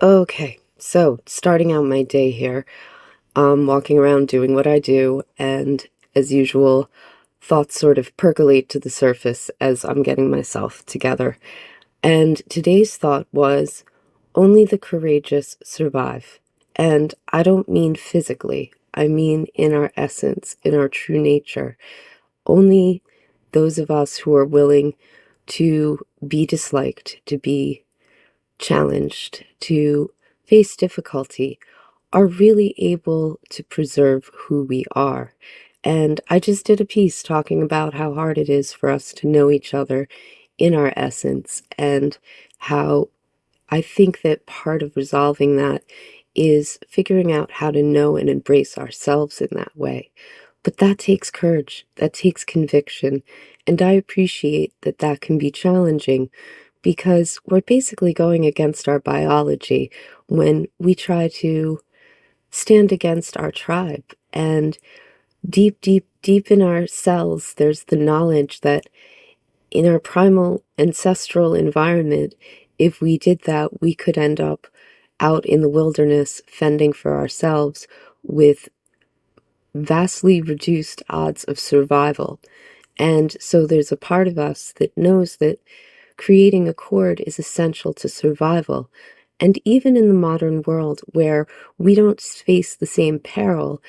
Okay, so starting out my day here, walking around doing what I do, and as usual, thoughts sort of percolate to the surface as I'm getting myself together. And today's thought was only the courageous survive. And I don't mean physically, I mean in our essence, in our true nature. Only those of us who are willing to be disliked, to be challenged, to face difficulty, are really able to preserve who we are. And I just did a piece talking about how hard it is for us to know each other in our essence, and how I think that part of resolving that is figuring out how to know and embrace ourselves in that way. But that takes courage, that takes conviction, and I appreciate that that can be challenging because we're basically going against our biology when we try to stand against our tribe. And deep, deep, deep in our cells, there's the knowledge that in our primal ancestral environment, if we did that, we could end up out in the wilderness fending for ourselves with vastly reduced odds of survival. And so there's a part of us that knows that creating a cord is essential to survival. And even in the modern world where we don't face the same peril,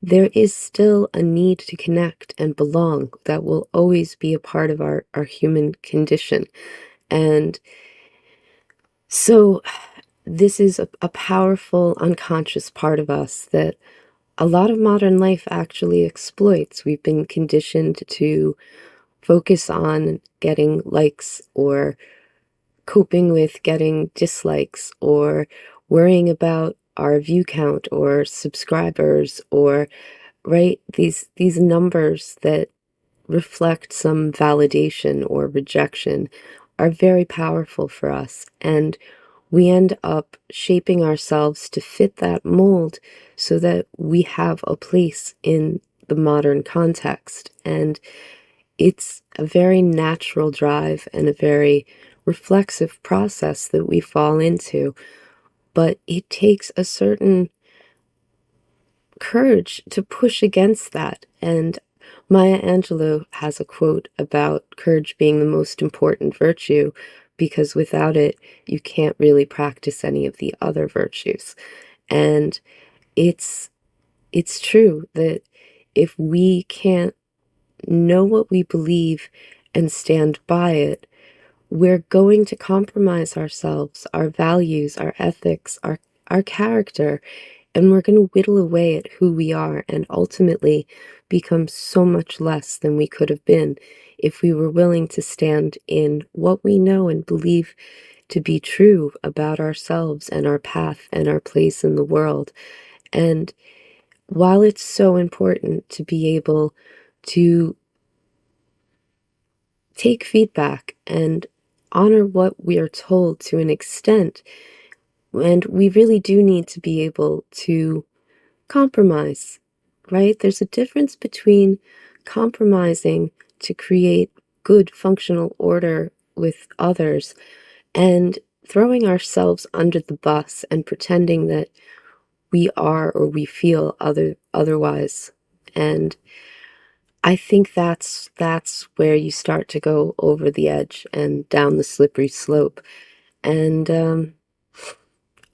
there is still a need to connect and belong that will always be a part of our human condition. And so this is a powerful unconscious part of us that a lot of modern life actually exploits. We've been conditioned to focus on getting likes or coping with getting dislikes or worrying about our view count or subscribers or right these numbers that reflect some validation or rejection are very powerful for us, and we end up shaping ourselves to fit that mold so that we have a place in the modern context. And it's a very natural drive and a very reflexive process that we fall into, but it takes a certain courage to push against that. And Maya Angelou has a quote about courage being the most important virtue because without it, you can't really practice any of the other virtues. And it's it's true that if we can't know what we believe and stand by it, we're going to compromise ourselves, our values, our ethics, our character, and we're going to whittle away at who we are and ultimately become so much less than we could have been if we were willing to stand in what we know and believe to be true about ourselves and our path and our place in the world. And while it's so important to be able to take feedback and honor what we are told to an extent, and we really do need to be able to compromise, right? There's a difference between compromising to create good functional order with others and throwing ourselves under the bus and pretending that we are or we feel otherwise. And I think that's where you start to go over the edge and down the slippery slope. And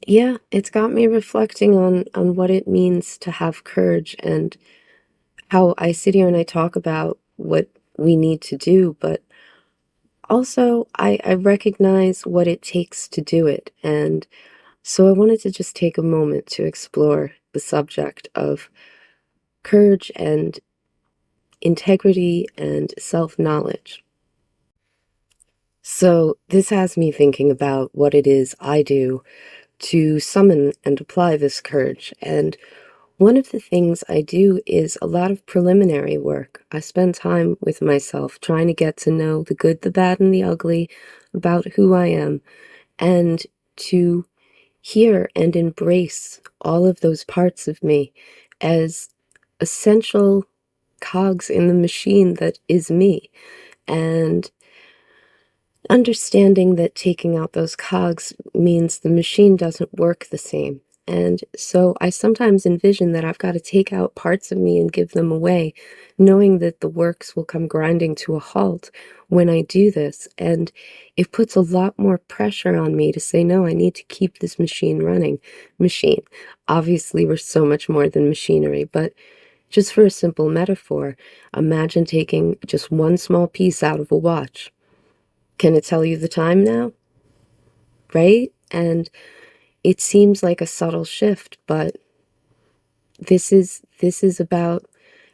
yeah, it's got me reflecting on what it means to have courage and how I sit here and I talk about what we need to do, but also I recognize what it takes to do it. And so I wanted to just take a moment to explore the subject of courage and integrity and self-knowledge. So this has me thinking about what it is I do to summon and apply this courage. And one of the things I do is a lot of preliminary work. I spend time with myself trying to get to know the good, the bad, and the ugly about who I am, and to hear and embrace all of those parts of me as essential cogs in the machine that is me. And understanding that taking out those cogs means the machine doesn't work the same. And so I sometimes envision that I've got to take out parts of me and give them away, knowing that the works will come grinding to a halt when I do this. And it puts a lot more pressure on me to say, no, I need to keep this machine running. Machine. Obviously, we're so much more than machinery, but just for a simple metaphor, imagine taking just one small piece out of a watch. Can it tell you the time now? Right? And it seems like a subtle shift, but this is about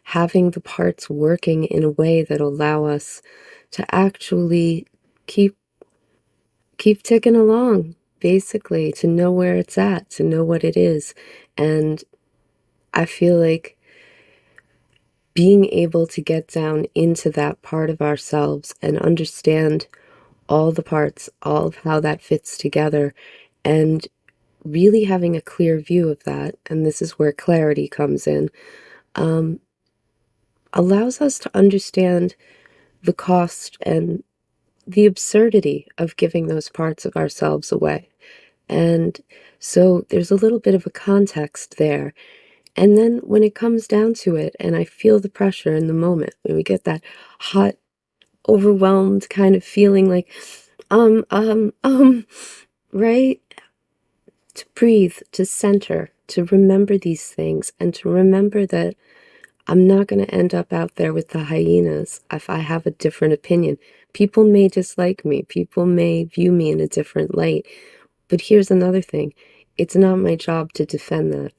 having the parts working in a way that allow us to actually keep keep ticking along, basically, to know where it's at, to know what it is. And I feel like being able to get down into that part of ourselves and understand all the parts, all of how that fits together, and really having a clear view of that, and this is where clarity comes in, um, allows us to understand the cost and the absurdity of giving those parts of ourselves away. And so there's a little bit of a context there. And then when it comes down to it, and I feel the pressure in the moment, when we get that hot, overwhelmed kind of feeling like, um, um, um, right? To breathe, to center, to remember these things, and to remember that I'm not going to end up out there with the hyenas if I have a different opinion. People may dislike me, people may view me in a different light, but here's another thing. It's not my job to defend that.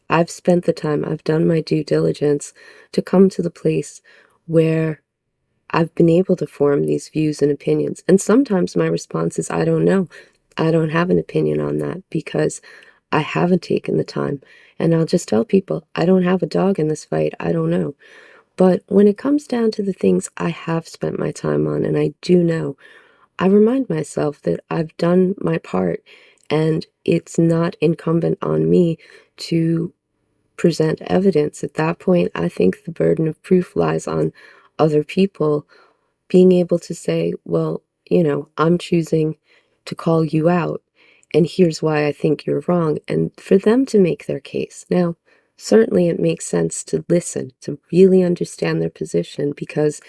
I've spent the time, I've done my due diligence to come to the place where I've been able to form these views and opinions. And sometimes my response is, I don't know. I don't have an opinion on that because I haven't taken the time. And I'll just tell people, I don't have a dog in this fight. I don't know. But when it comes down to the things I have spent my time on and I do know, I remind myself that I've done my part and it's not incumbent on me to present evidence. At that point, I think the burden of proof lies on other people being able to say, well, I'm choosing to call you out, and here's why I think you're wrong, and for them to make their case. Now, certainly it makes sense to listen, to really understand their position, because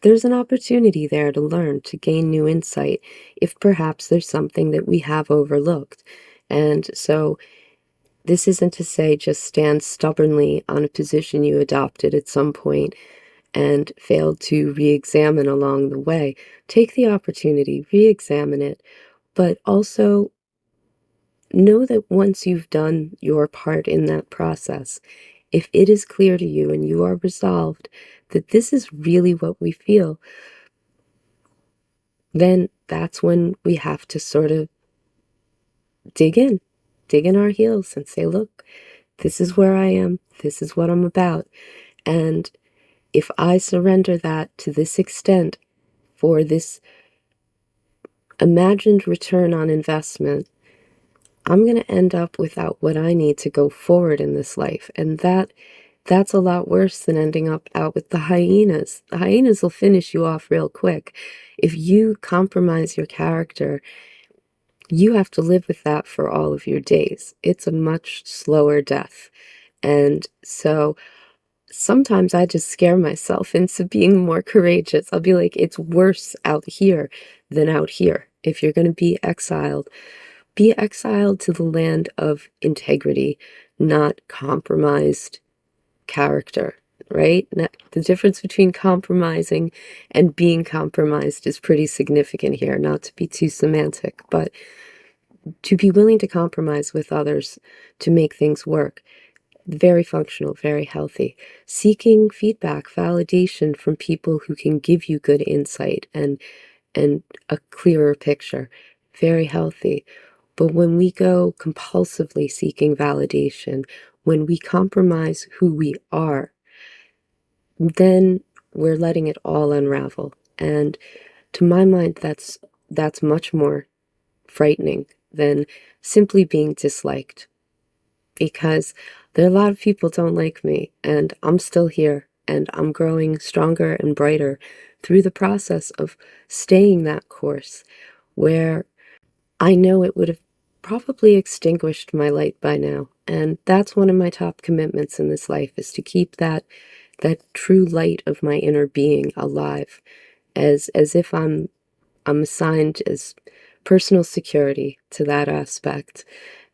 there's an opportunity there to learn, to gain new insight, if perhaps there's something that we have overlooked. And so this isn't to say just stand stubbornly on a position you adopted at some point and failed to re-examine along the way. Take the opportunity, re-examine it, but also know that once you've done your part in that process, if it is clear to you and you are resolved that this is really what we feel, then that's when we have to sort of dig in, dig in our heels and say, look, this is where I am, this is what I'm about. And if I surrender that to this extent for this imagined return on investment, I'm going to end up without what I need to go forward in this life. And that's a lot worse than ending up out with the hyenas. The hyenas will finish you off real quick. If you compromise your character, you have to live with that for all of your days. It's a much slower death. And so sometimes I just scare myself into being more courageous. I'll be like, it's worse out here than out here. If you're going to be exiled to the land of integrity, not compromised character, right? The difference between compromising and being compromised is pretty significant here, not to be too semantic, but to be willing to compromise with others to make things work. Very functional, very healthy. Seeking feedback, validation from people who can give you good insight and a clearer picture. Very healthy. But when we go compulsively seeking validation, when we compromise who we are, then we're letting it all unravel. And to my mind, that's much more frightening than simply being disliked, because there are a lot of people don't like me and I'm still here and I'm growing stronger and brighter through the process of staying that course, where I know it would have probably extinguished my light by now. And that's one of my top commitments in this life, is to keep that true light of my inner being alive, as if I'm assigned as personal security to that aspect.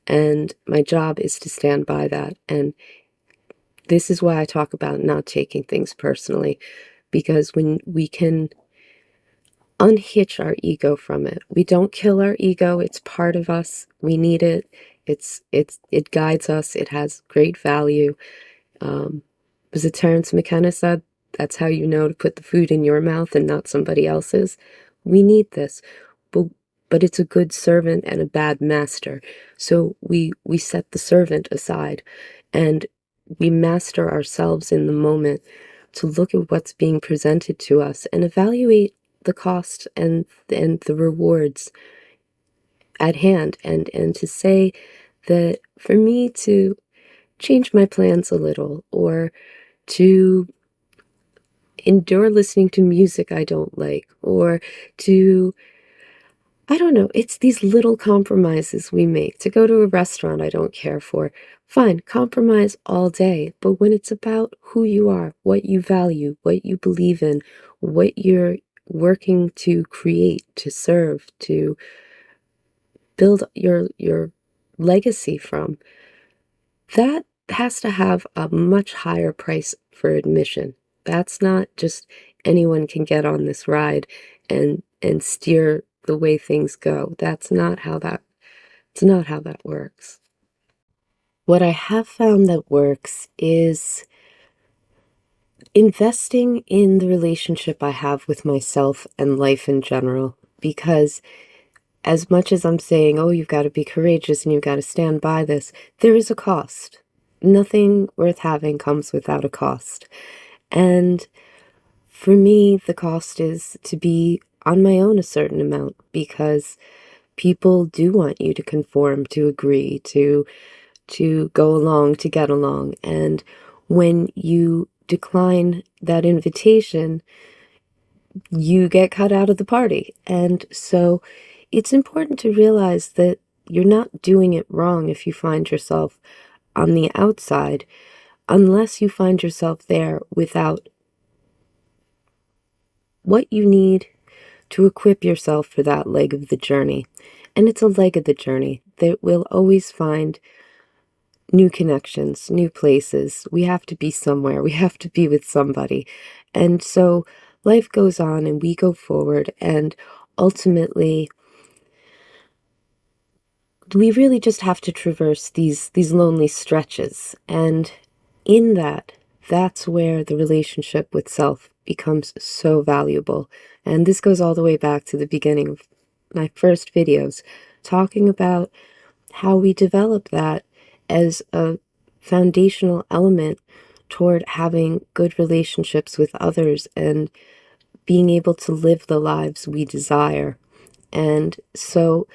And my job is to stand by that. And this is why I talk about not taking things personally, because when we can unhitch our ego from it, we don't kill our ego. It's part of us. We need it. It guides us. It has great value. Um, was it Terence McKenna said, that's how you know to put the food in your mouth and not somebody else's. We need this, but it's a good servant and a bad master. So we set the servant aside, and we master ourselves in the moment to look at what's being presented to us and evaluate the cost and the rewards at hand, and to say that for me to change my plans a little, or to endure listening to music I don't like, or to, I don't know, it's these little compromises we make. To go to a restaurant I don't care for, fine, compromise all day. But when it's about who you are, what you value, what you believe in, what you're working to create, to serve, to build your legacy from, that has to have a much higher price for admission. That's not just anyone can get on this ride and steer the way things go. It's not how that works. What I have found that works is investing in the relationship I have with myself and life in general, because as much as I'm saying, oh, you've got to be courageous and you've got to stand by this, there is a cost. Nothing worth having comes without a cost. And for me, the cost is to be on my own a certain amount, because people do want you to conform, to agree, to go along, to get along. And when you decline that invitation, you get cut out of the party. And so it's important to realize that you're not doing it wrong if you find yourself on the outside, unless you find yourself there without what you need to equip yourself for that leg of the journey. And it's a leg of the journey that will always find new connections, new places. We have to be somewhere. We have to be with somebody. And so life goes on and we go forward, and ultimately we really just have to traverse these lonely stretches. And in that, that's where the relationship with self becomes so valuable. And this goes all the way back to the beginning of my first videos, talking about how we develop that as a foundational element toward having good relationships with others and being able to live the lives we desire. And so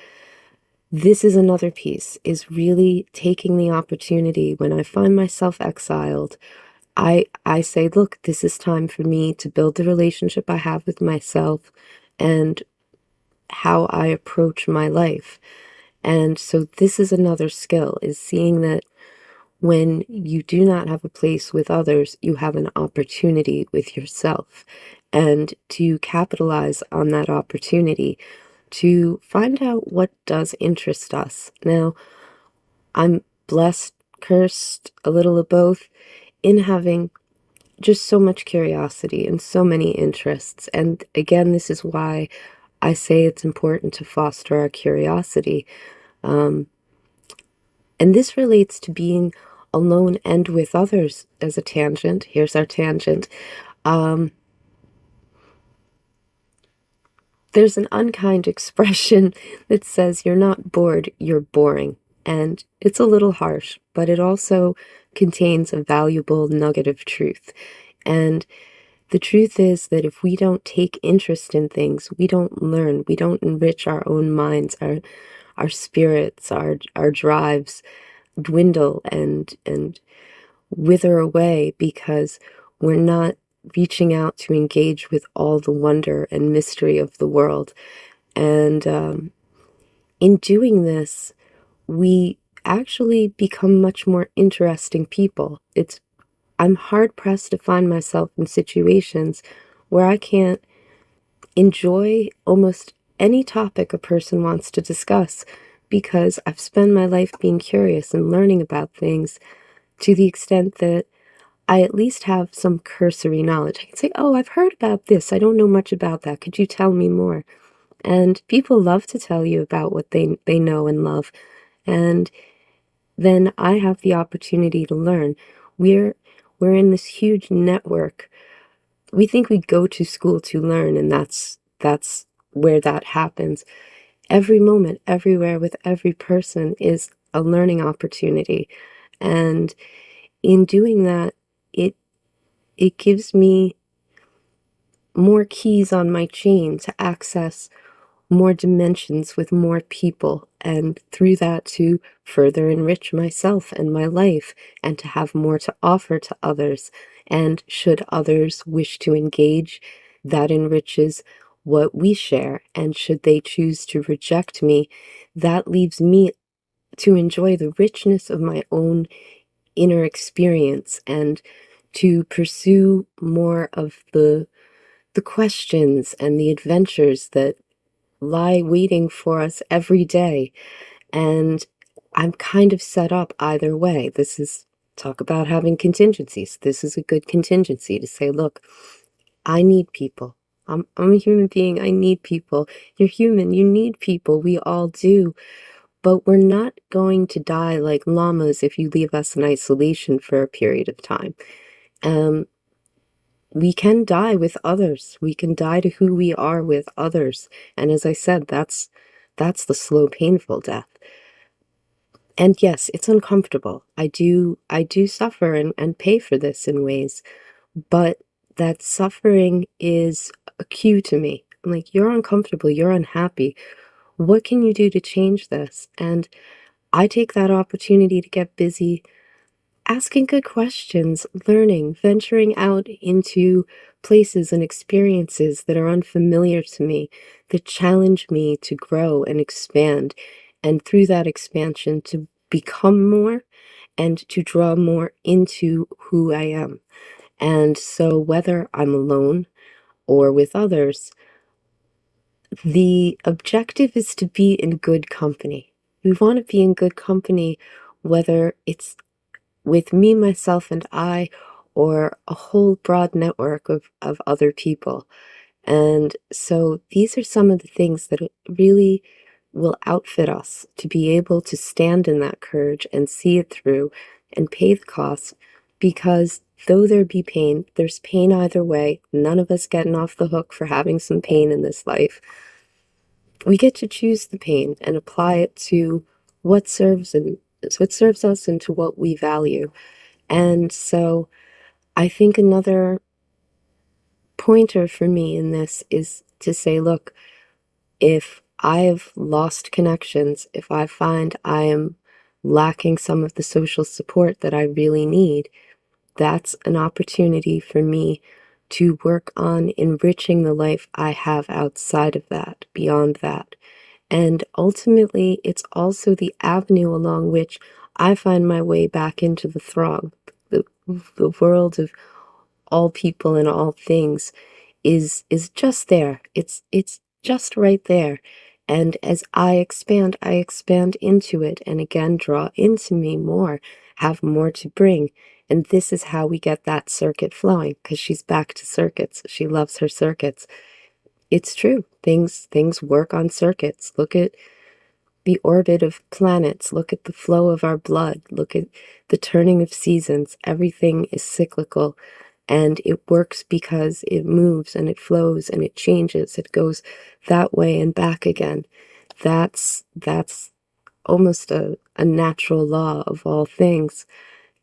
this is another piece, is really taking the opportunity when I find myself exiled. I say, look, this is time for me to build the relationship I have with myself and how I approach my life. And so this is another skill, is seeing that when you do not have a place with others, you have an opportunity with yourself, and to capitalize on that opportunity to find out what does interest us. Now, I'm blessed, cursed, a little of both, in having just so much curiosity and so many interests. And again, this is why I say it's important to foster our curiosity. And this relates to being alone and with others. As a tangent, here's our tangent. There's an unkind expression that says you're not bored, you're boring. And it's a little harsh, but it also contains a valuable nugget of truth. And the truth is that if we don't take interest in things, we don't learn, we don't enrich our own minds, our spirits, our drives dwindle and wither away, because We're not reaching out to engage with all the wonder and mystery of the world. And in doing this, we actually become much more interesting people. I'm hard pressed to find myself in situations where I can't enjoy almost any topic a person wants to discuss because I've spent my life being curious and learning about things to the extent that I at least have some cursory knowledge. I can say, oh, I've heard about this. I don't know much about that. Could you tell me more? And people love to tell you about what they know and love. And then I have the opportunity to learn. We're we're in this huge network. We think we go to school to learn, and that's where that happens. Every moment, everywhere, with every person is a learning opportunity. And in doing that, it it gives me more keys on my chain to access more dimensions with more people, and through that to further enrich myself and my life, and to have more to offer to others. And should others wish to engage, that enriches what we share. And should they choose to reject me, that leaves me to enjoy the richness of my own inner experience and to pursue more of the questions and the adventures that lie waiting for us every day. And I'm kind of set up either way. This is talk about having contingencies. This is a good contingency to say, look, I need people. I'm a human being. I need people. You're human. You need people. We all do. But we're not going to die like llamas if you leave us in isolation for a period of time. Um, we can die with others. We can die to who we are with others. And as I said, that's the slow, painful death. And yes, it's uncomfortable. I do suffer and pay for this in ways, but that suffering is a cue to me. I'm like, you're uncomfortable, you're unhappy. What can you do to change this? And I take that opportunity to get busy asking good questions, learning, venturing out into places and experiences that are unfamiliar to me, that challenge me to grow and expand, and through that expansion to become more and to draw more into who I am. And so, whether I'm alone or with others, the objective is to be in good company. We want to be in good company, whether it's with me, myself, and I, or a whole broad network of other people. And so these are some of the things that really will outfit us to be able to stand in that courage and see it through and pay the cost. Because though there be pain, there's pain either way. None of us getting off the hook for having some pain in this life. We get to choose the pain and apply it to what serves us and to what we value. And so I think another pointer for me in this is to say, look, if I've lost connections, if I find I am lacking some of the social support that I really need, that's an opportunity for me to work on enriching the life I have outside of that, beyond that. And ultimately, it's also the avenue along which I find my way back into the throng. The, the world of all people and all things is just there. It's just right there. And as I expand into it and again draw into me more, have more to bring. And this is how we get that circuit flowing, because she's back to circuits. She loves her circuits. It's true. Things work on circuits. Look at the orbit of planets. Look at the flow of our blood. Look at the turning of seasons. Everything is cyclical, and it works because it moves and it flows and it changes. It goes that way and back again. That's almost a natural law of all things.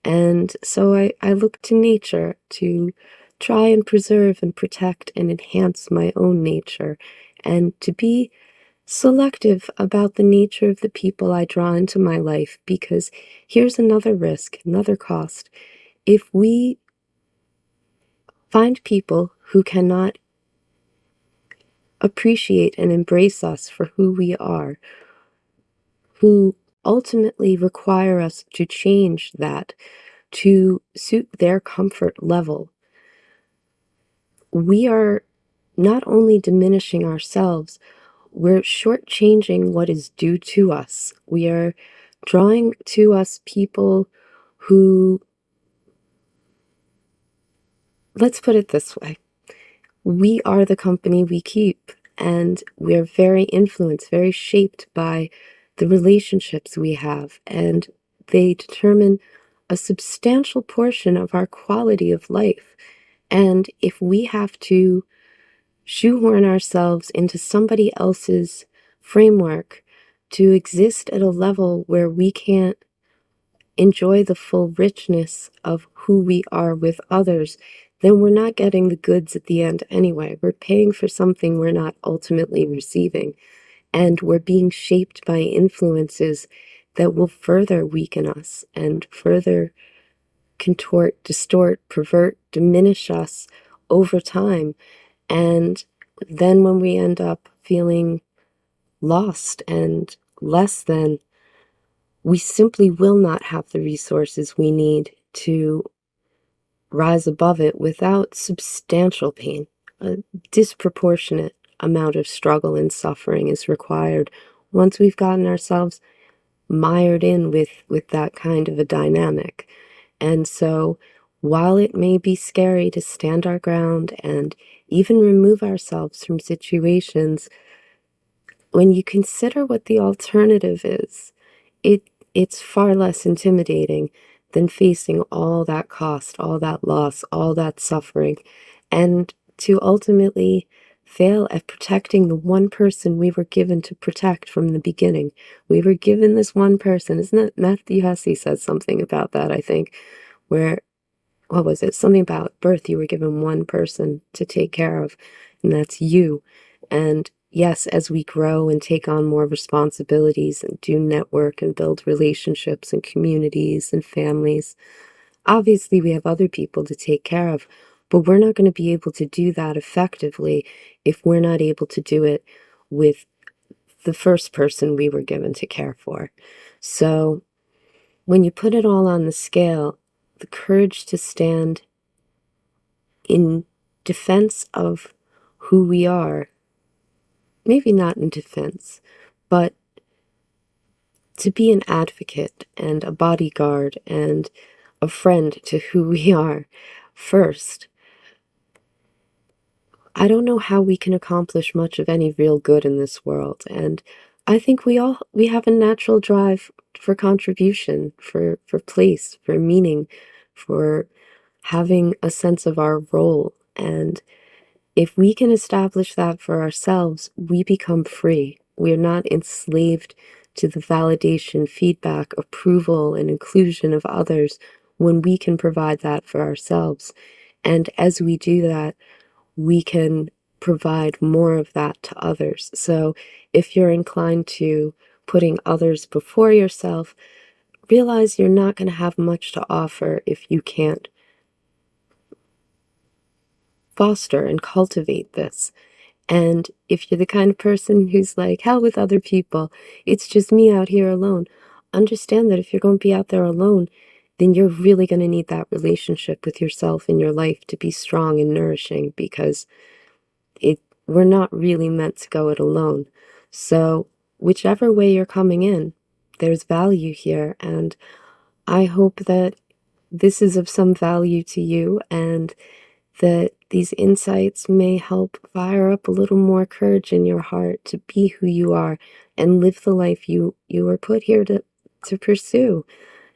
And so I look to nature to try and preserve and protect and enhance my own nature, and to be selective about the nature of the people I draw into my life, because here's another risk, another cost. If we find people who cannot appreciate and embrace us for who we are, who ultimately require us to change that to suit their comfort level, we are not only diminishing ourselves, we're shortchanging what is due to us. We are drawing to us people who, let's put it this way, we are the company we keep, and we're very influenced, very shaped by the relationships we have, and they determine a substantial portion of our quality of life. And if we have to shoehorn ourselves into somebody else's framework to exist at a level where we can't enjoy the full richness of who we are with others, then we're not getting the goods at the end anyway. We're paying for something we're not ultimately receiving, and we're being shaped by influences that will further weaken us and further contort, distort, pervert, diminish us over time. And then when we end up feeling lost and less than, we simply will not have the resources we need to rise above it without substantial pain. A disproportionate amount of struggle and suffering is required once we've gotten ourselves mired in with that kind of a dynamic. And so while it may be scary to stand our ground and even remove ourselves from situations, when you consider what the alternative is, it's far less intimidating than facing all that cost, all that loss, all that suffering, and to ultimately fail at protecting the one person we were given to protect from the beginning. We were given this one person. Isn't it Matthew Hussey says something about that, I think, where, what was it? Something about birth. You were given one person to take care of, and that's you. And yes, as we grow and take on more responsibilities and do network and build relationships and communities and families, obviously we have other people to take care of, but we're not going to be able to do that effectively if we're not able to do it with the first person we were given to care for. So when you put it all on the scale, the courage to stand in defense of who we are, maybe not in defense, but to be an advocate and a bodyguard and a friend to who we are first. I don't know how we can accomplish much of any real good in this world, and I think we have a natural drive for contribution, for place, for meaning, for having a sense of our role. And if we can establish that for ourselves, we become free. We're not enslaved to the validation, feedback, approval, and inclusion of others when we can provide that for ourselves. And as we do that, we can provide more of that to others. So if you're inclined to putting others before yourself, realize you're not going to have much to offer if you can't foster and cultivate this. And if you're the kind of person who's like, hell with other people, it's just me out here alone, understand that if you're going to be out there alone, then you're really going to need that relationship with yourself in your life to be strong and nourishing, because we're not really meant to go it alone. So whichever way you're coming in, there's value here. And I hope that this is of some value to you, and that these insights may help fire up a little more courage in your heart to be who you are and live the life you were put here to pursue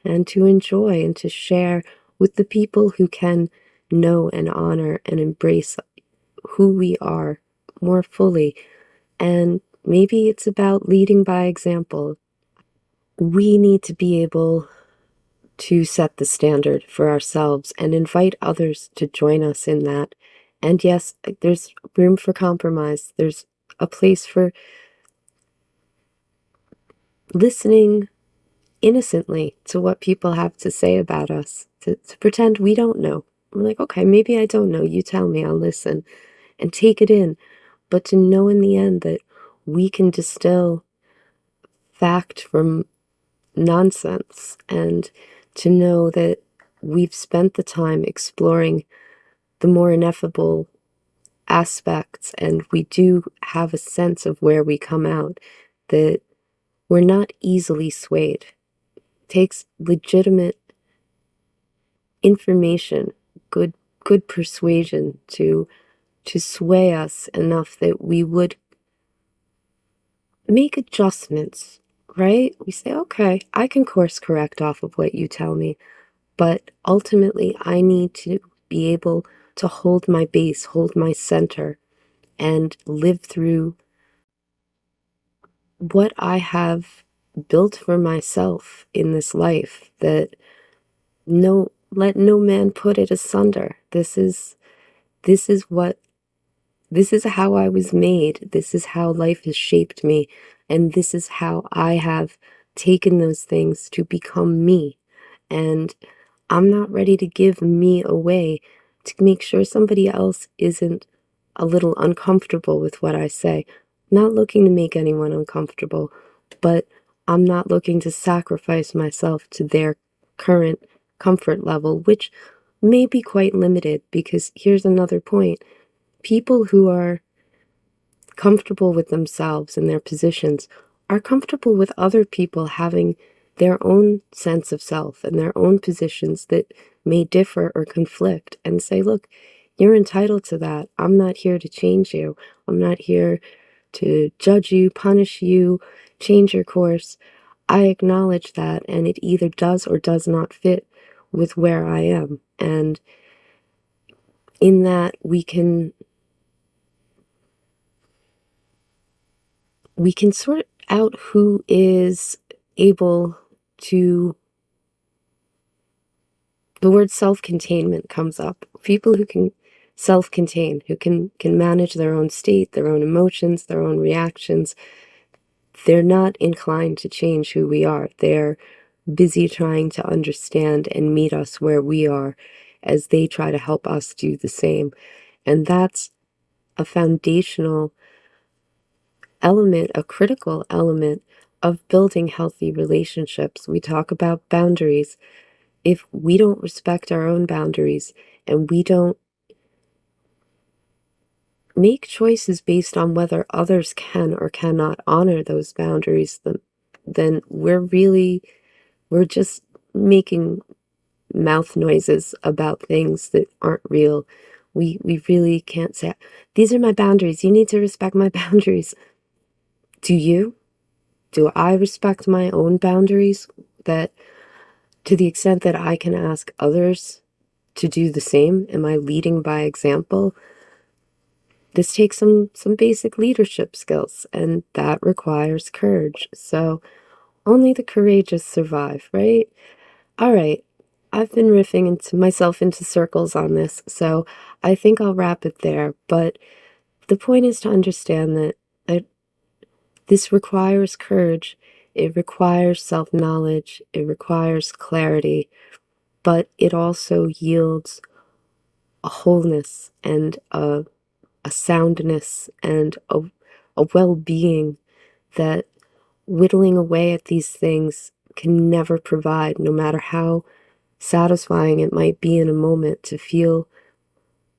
and to enjoy and to share with the people who can know and honor and embrace who we are more fully. And maybe it's about leading by example. We need to be able to set the standard for ourselves and invite others to join us in that. And yes, there's room for compromise. There's a place for listening innocently to what people have to say about us, to pretend we don't know. We're like, okay, maybe I don't know. You tell me, I'll listen and take it in. But to know in the end that we can distill fact from nonsense, and to know that we've spent the time exploring the more ineffable aspects, and we do have a sense of where we come out, that we're not easily swayed. It takes legitimate information, good persuasion to sway us enough that we would make adjustments, right? We say, okay, I can course correct off of what you tell me, but ultimately I need to be able to hold my base, hold my center, and live through what I have built for myself in this life, that let no man put it asunder. This is what this is how I was made. This is how life has shaped me. And this is how I have taken those things to become me. And I'm not ready to give me away to make sure somebody else isn't a little uncomfortable with what I say. Not looking to make anyone uncomfortable, but I'm not looking to sacrifice myself to their current comfort level, which may be quite limited, because here's another point. People who are comfortable with themselves and their positions are comfortable with other people having their own sense of self and their own positions that may differ or conflict, and say, look, you're entitled to that. I'm not here to change you. I'm not here to judge you, punish you, change your course. I acknowledge that, and it either does or does not fit with where I am. And in that, we can sort out who is able to, the word self-containment comes up. People who can self-contain, who can manage their own state, their own emotions, their own reactions. They're not inclined to change who we are. They're busy trying to understand and meet us where we are as they try to help us do the same. And that's a foundational element, a critical element of building healthy relationships. We talk about boundaries. If we don't respect our own boundaries and we don't make choices based on whether others can or cannot honor those boundaries, then we're just making mouth noises about things that aren't real. We really can't say, these are my boundaries. You need to respect my boundaries. Do you? Do I respect my own boundaries? That to the extent that I can ask others to do the same, am I leading by example? This takes some basic leadership skills, and that requires courage. So only the courageous survive, right? All right. I've been riffing into myself into circles on this, so I think I'll wrap it there. But the point is to understand that this requires courage, it requires self-knowledge, it requires clarity, but it also yields a wholeness and a soundness and a well-being that whittling away at these things can never provide, no matter how satisfying it might be in a moment to feel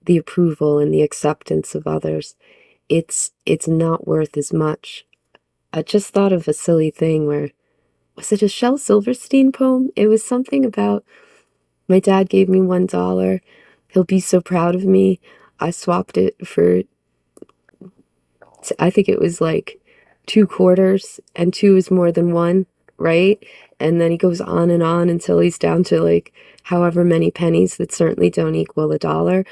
the approval and the acceptance of others. It's not worth as much. I just thought of a silly thing where, was it a Shel Silverstein poem? It was something about, my dad gave me $1. He'll be so proud of me. I swapped it for, I think it was like 2 quarters, and two is more than one, right? And then he goes on and on until he's down to like however many pennies that certainly don't equal $1.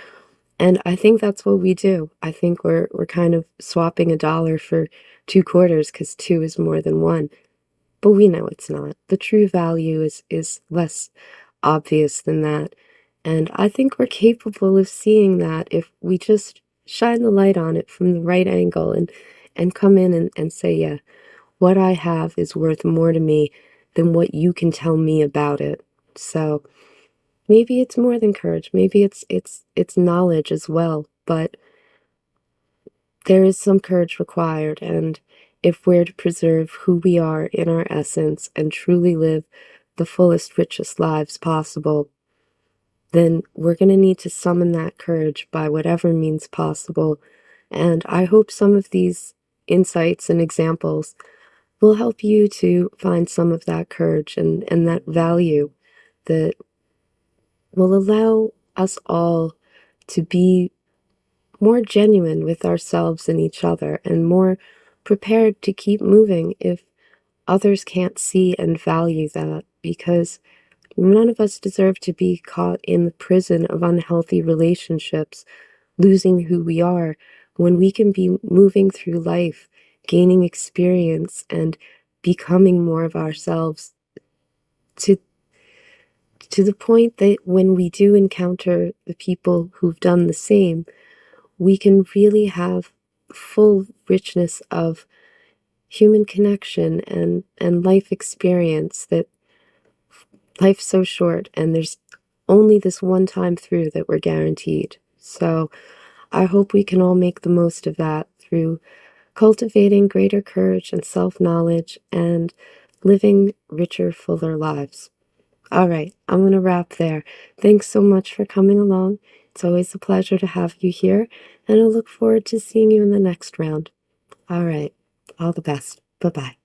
And I think that's what we do. I think we're kind of swapping $1 for 2 quarters because two is more than one. But we know it's not. The true value is less obvious than that. And I think we're capable of seeing that if we just shine the light on it from the right angle, and come in and say, yeah, what I have is worth more to me than what you can tell me about it. So maybe it's more than courage. Maybe it's knowledge as well, but there is some courage required, and if we're to preserve who we are in our essence and truly live the fullest, richest lives possible, then we're going to need to summon that courage by whatever means possible. And I hope some of these insights and examples will help you to find some of that courage and that value that will allow us all to be more genuine with ourselves and each other and more prepared to keep moving if others can't see and value that, because none of us deserve to be caught in the prison of unhealthy relationships, losing who we are, when we can be moving through life, gaining experience, and becoming more of ourselves to the point that when we do encounter the people who've done the same, we can really have full richness of human connection and life experience. That life's so short and there's only this one time through that we're guaranteed. So I hope we can all make the most of that through cultivating greater courage and self-knowledge and living richer, fuller lives. All right, I'm going to wrap there. Thanks so much for coming along. It's always a pleasure to have you here, and I look forward to seeing you in the next round. All right, all the best. Bye-bye.